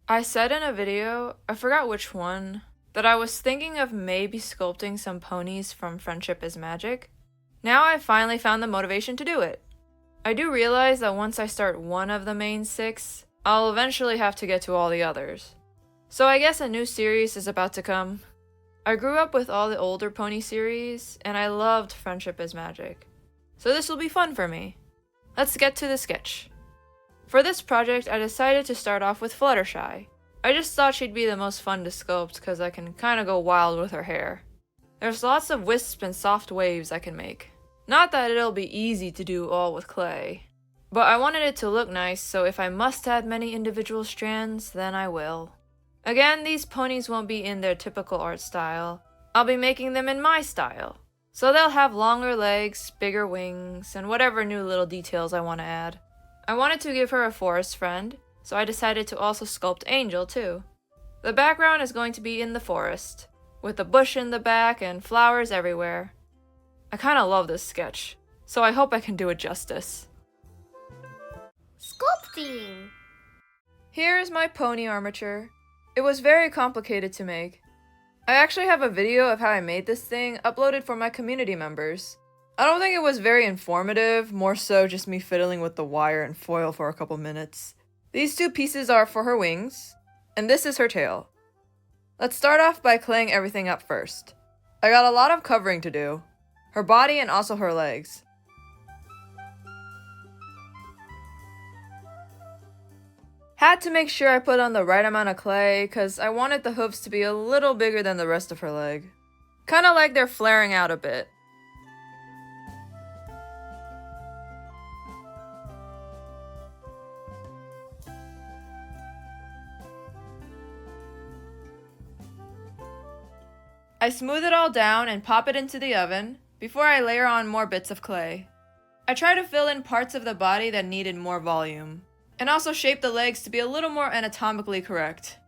I said in a video, I forgot which one, that I was thinking of maybe sculpting some ponies from Friendship is Magic. Now I finally found the motivation to do it. I do realize that once I start one of the main 6, I'll eventually have to get to all the others. So I guess a new series is about to come. I grew up with all the older pony series, and I loved Friendship is Magic. So this will be fun for me. Let's get to the sketch. For this project, I decided to start off with Fluttershy. I just thought she'd be the most fun to sculpt because I can kinda go wild with her hair. There's lots of wisps and soft waves I can make. Not that it'll be easy to do all with clay, but I wanted it to look nice, so if I must add many individual strands, then I will. Again, these ponies won't be in their typical art style. I'll be making them in my style. So they'll have longer legs, bigger wings, and whatever new little details I want to add. I wanted to give her a forest friend, so I decided to also sculpt Angel too. The background is going to be in the forest, with a bush in the back and flowers everywhere. I kinda love this sketch, so I hope I can do it justice. Sculpting! Here is my pony armature. It was very complicated to make. I actually have a video of how I made this thing uploaded for my community members. I don't think it was very informative, more so just me fiddling with the wire and foil for a couple minutes. These 2 pieces are for her wings, and this is her tail. Let's start off by claying everything up first. I got a lot of covering to do. Her body and also her legs. Had to make sure I put on the right amount of clay, cause I wanted the hooves to be a little bigger than the rest of her leg. Kinda like they're flaring out a bit. I smooth it all down and pop it into the oven before I layer on more bits of clay. I try to fill in parts of the body that needed more volume, and also shape the legs to be a little more anatomically correct.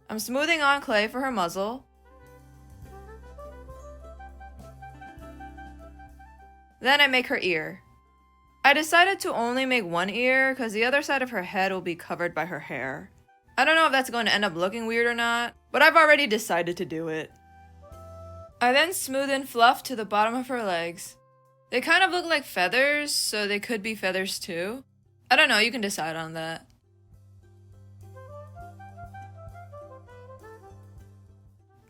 I'm smoothing on clay for her muzzle. Then I make her ear. I decided to only make one ear because the other side of her head will be covered by her hair. I don't know if that's going to end up looking weird or not, but I've already decided to do it. I then smooth in fluff to the bottom of her legs. They kind of look like feathers, so they could be feathers too. I don't know, you can decide on that.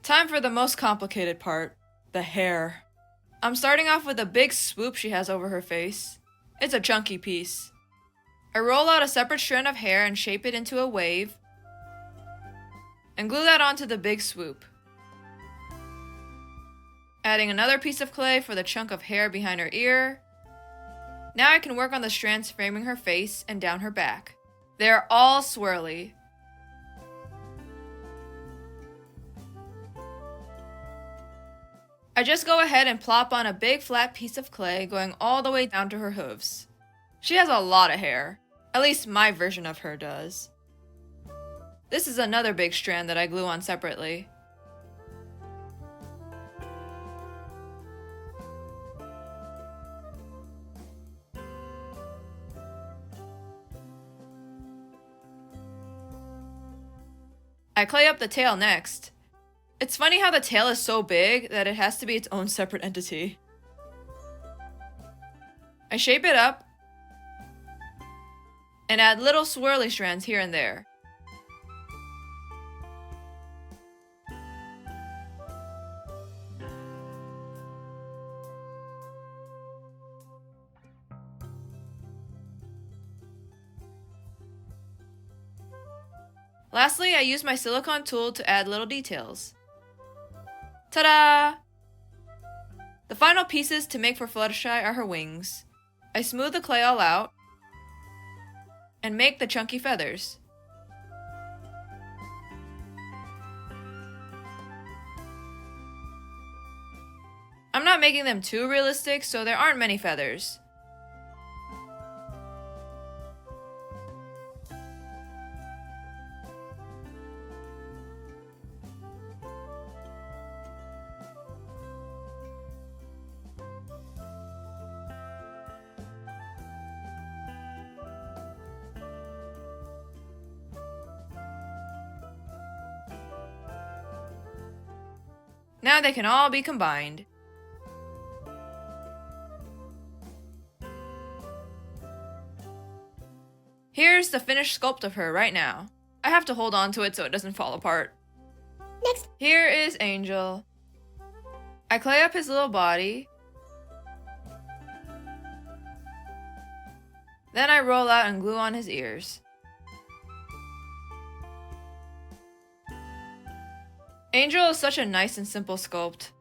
Time for the most complicated part, the hair. I'm starting off with a big swoop she has over her face. It's a chunky piece. I roll out a separate strand of hair and shape it into a wave, and glue that onto the big swoop. Adding another piece of clay for the chunk of hair behind her ear. Now I can work on the strands framing her face and down her back. They are all swirly. I just go ahead and plop on a big flat piece of clay going all the way down to her hooves. She has a lot of hair. At least my version of her does. This is another big strand that I glue on separately. I clay up the tail next. It's funny how the tail is so big that it has to be its own separate entity. I shape it up and add little swirly strands here and there. Lastly, I use my silicone tool to add little details. Ta-da! The final pieces to make for Fluttershy are her wings. I smooth the clay all out and make the chunky feathers. I'm not making them too realistic, so there aren't many feathers. Now they can all be combined. Here's the finished sculpt of her right now. I have to hold on to it so it doesn't fall apart. Next. Here is Angel. I clay up his little body. Then I roll out and glue on his ears. Angel is such a nice and simple sculpt.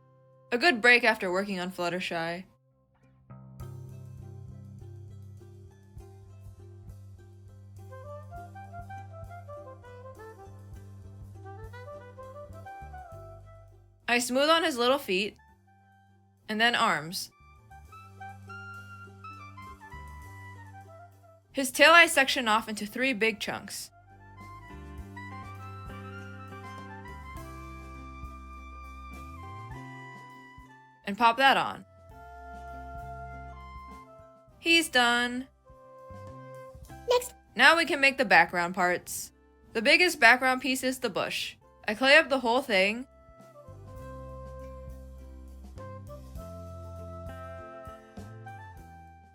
A good break after working on Fluttershy. I smooth on his little feet, and then arms. His tail I section off into 3 big chunks. And pop that on. He's done. Next. Now we can make the background parts. The biggest background piece is the bush. I clay up the whole thing.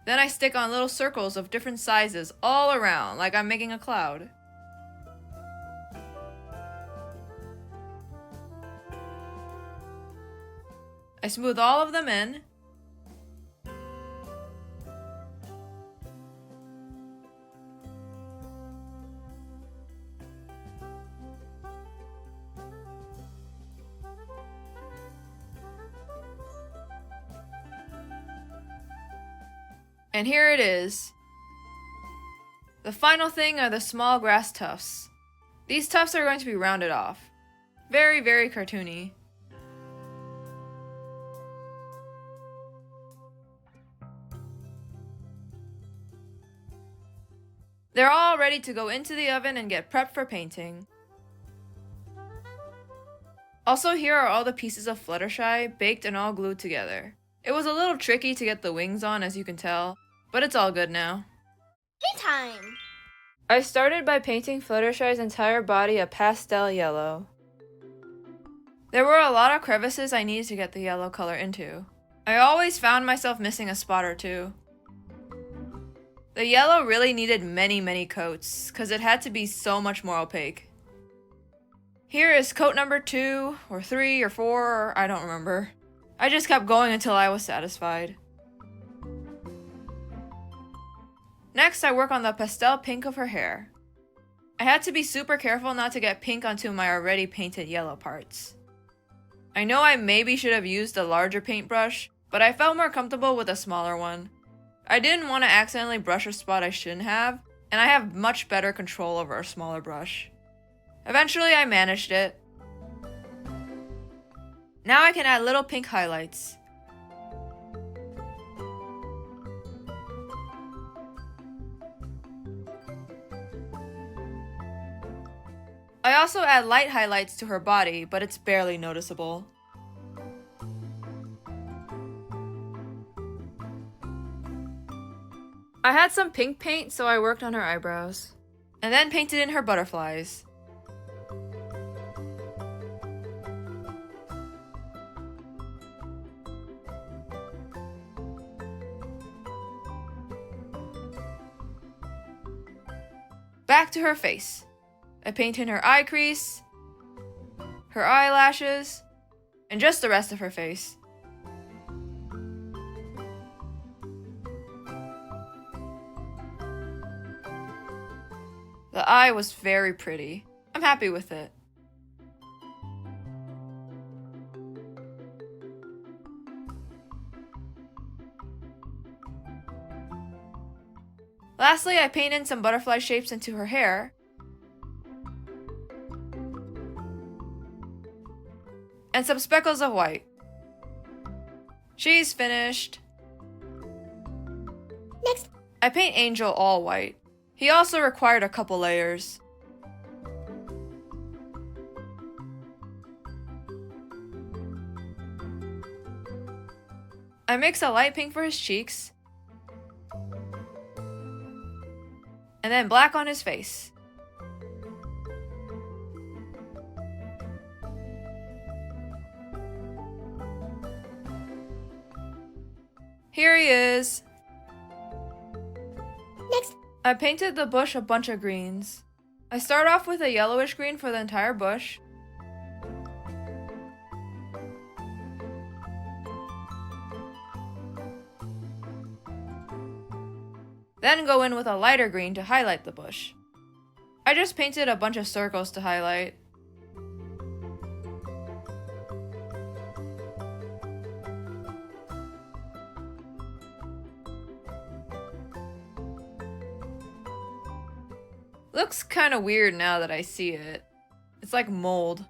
Then I stick on little circles of different sizes all around, like I'm making a cloud. I smooth all of them in. And here it is. The final thing are the small grass tufts. These tufts are going to be rounded off. Very, very cartoony. They're all ready to go into the oven and get prepped for painting. Also, here are all the pieces of Fluttershy baked and all glued together. It was a little tricky to get the wings on, as you can tell, but it's all good now. Paint time! I started by painting Fluttershy's entire body a pastel yellow. There were a lot of crevices I needed to get the yellow color into. I always found myself missing a spot or two. The yellow really needed many coats, cause it had to be so much more opaque. Here is coat number 2, or 3, or 4, or I don't remember. I just kept going until I was satisfied. Next, I work on the pastel pink of her hair. I had to be super careful not to get pink onto my already painted yellow parts. I know I maybe should have used a larger paintbrush, but I felt more comfortable with a smaller one. I didn't want to accidentally brush a spot I shouldn't have, and I have much better control over a smaller brush. Eventually, I managed it. Now I can add little pink highlights. I also add light highlights to her body, but it's barely noticeable. I had some pink paint, so I worked on her eyebrows. And then painted in her butterflies. Back to her face. I paint in her eye crease, her eyelashes, and just the rest of her face. The eye was very pretty. I'm happy with it. Lastly, I paint in some butterfly shapes into her hair. And some speckles of white. She's finished. Next. I paint Angel all white. He also required a couple layers. I mix a light pink for his cheeks. And then black on his face. Here he is. Next. I painted the bush a bunch of greens. I start off with a yellowish green for the entire bush. Then go in with a lighter green to highlight the bush. I just painted a bunch of circles to highlight. Looks kinda weird now that I see it. It's like mold.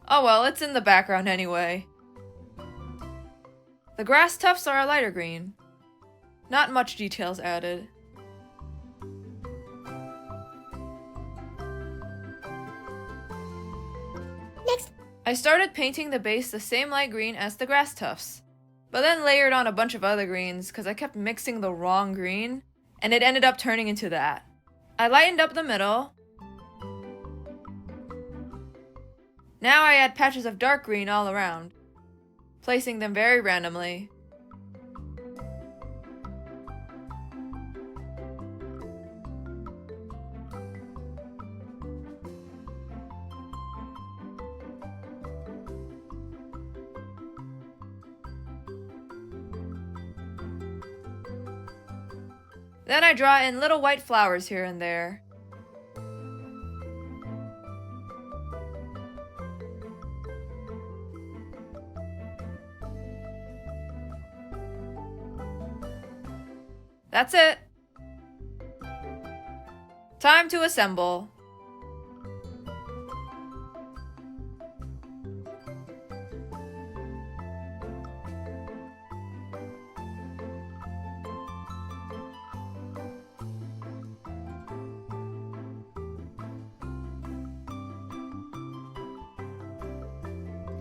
Oh well, it's in the background anyway. The grass tufts are a lighter green. Not much details added. Next. I started painting the base the same light green as the grass tufts, but then layered on a bunch of other greens because I kept mixing the wrong green, and it ended up turning into that. I lightened up the middle. Now I add patches of dark green all around, placing them very randomly. Then I draw in little white flowers here and there. That's it. Time to assemble.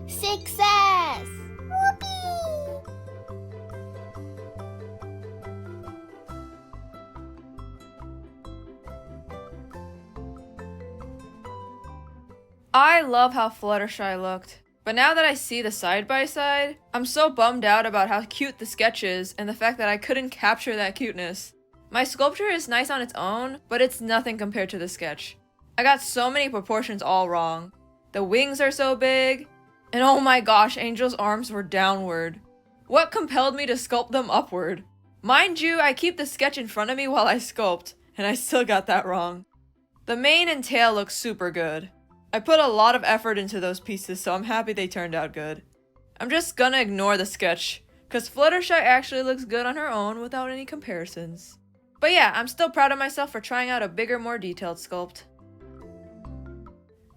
Success! Whoopee! I love how Fluttershy looked, but now that I see the side-by-side, I'm so bummed out about how cute the sketch is and the fact that I couldn't capture that cuteness. My sculpture is nice on its own, but it's nothing compared to the sketch. I got so many proportions all wrong. The wings are so big, and oh my gosh, Angel's arms were downward. What compelled me to sculpt them upward? Mind you, I keep the sketch in front of me while I sculpt, and I still got that wrong. The mane and tail look super good. I put a lot of effort into those pieces, so I'm happy they turned out good. I'm just gonna ignore the sketch, cause Fluttershy actually looks good on her own without any comparisons. But yeah, I'm still proud of myself for trying out a bigger, more detailed sculpt.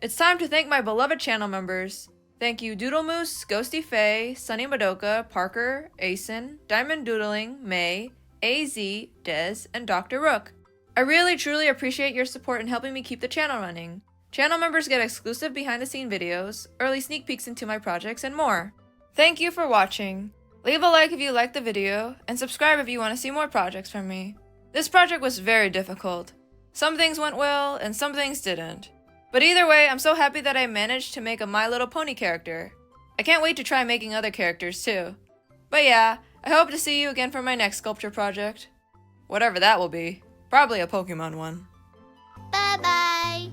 It's time to thank my beloved channel members. Thank you Doodle Moose, Ghosty Faye, Sunny Madoka, Parker, Asen, Diamond Doodling, May, AZ, Dez, and Dr. Rook. I really truly appreciate your support in helping me keep the channel running. Channel members get exclusive behind-the-scenes videos, early sneak peeks into my projects, and more. Thank you for watching. Leave a like if you liked the video, and subscribe if you want to see more projects from me. This project was very difficult. Some things went well, and some things didn't. But either way, I'm so happy that I managed to make a My Little Pony character. I can't wait to try making other characters too. But yeah, I hope to see you again for my next sculpture project. Whatever that will be. Probably a Pokemon one. Bye-bye!